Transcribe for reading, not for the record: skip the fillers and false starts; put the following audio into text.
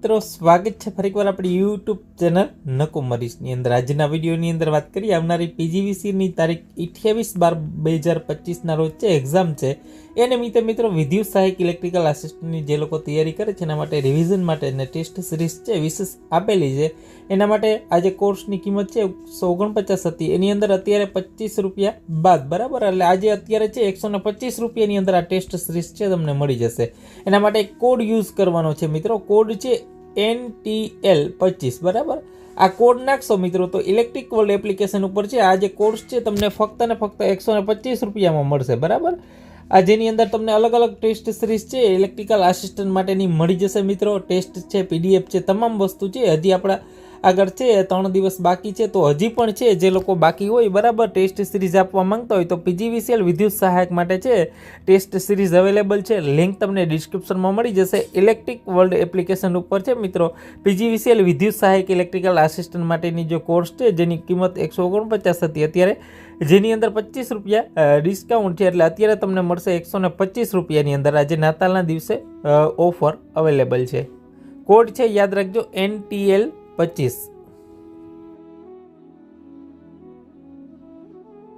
મિત્રો, સ્વાગત છે ફરીકવાર આપણી યુટ્યુબ ચેનલ નકુમરીશની અંદર। આજના વિડીયોની અંદર વાત કરીએ આવનારી પીજીવીસીની તારીખ 28/12/2025 રોજ છે એક્ઝામ છે। એ નિમિત્તે મિત્રો વિદ્યુત સહાયક ઇલેક્ટ્રિકલ આસિસ્ટન્ટની જે લોકો તૈયારી કરે છે એના માટે રિવિઝન માટે અને ટેસ્ટ સિરીઝ છે વિશેષ આપેલી છે। એના માટે આજે કોર્સની કિંમત છે 149 હતી, એની અંદર અત્યારે 25 રૂપિયા બાદ, બરાબર। એટલે આજે અત્યારે છે 125 રૂપિયાની અંદર આ ટેસ્ટ સિરીઝ છે તમને મળી જશે। એના માટે એક કોડ યુઝ કરવાનો છે મિત્રો, કોડ છે NTL25, બરાબર। આ કોડ નાખશો મિત્રો તો ઇલેક્ટ્રિક વર્લ્ડ એપ્લિકેશન ઉપર છે આ જે કોર્સ છે તમને ફક્ત ને ફક્ત 125 રૂપિયામાં મળશે, બરાબર। આ જેની અંદર તમને અલગ અલગ ટેસ્ટ સિરીઝ છે ઇલેક્ટ્રિકલ આસિસ્ટન્ટ માટેની મળી જશે મિત્રો। ટેસ્ટ છે, PDF છે, તમામ વસ્તુ છે। હજી આપણા આગળ છે 3 દિવસ બાકી છે, તો હજી પણ છે જે લોકો બાકી હોય, બરાબર, ટેસ્ટ સિરીઝ આપવા માંગતા હોય તો PGVCL વિદ્યુત સહાયક માટે છે ટેસ્ટ સિરીઝ અવેલેબલ છે। લિંક તમને ડિસ્ક્રિપ્શનમાં મળી જશે। ઇલેક્ટ્રિક વર્લ્ડ એપ્લિકેશન ઉપર છે મિત્રો PGVCL વિદ્યુત સહાયક ઇલેક્ટ્રિકલ આસિસ્ટન્ટ માટેની જે કોર્સ છે જેની કિંમત 149 હતી, અત્યારે જેની અંદર 25 રૂપિયા ડિસ્કાઉન્ટ છે, એટલે અત્યારે તમને મળશે 125 રૂપિયાની અંદર। આજે નાતાલના દિવસે ઓફર અવેલેબલ છે। કોડ છે યાદ રાખજો NTL25।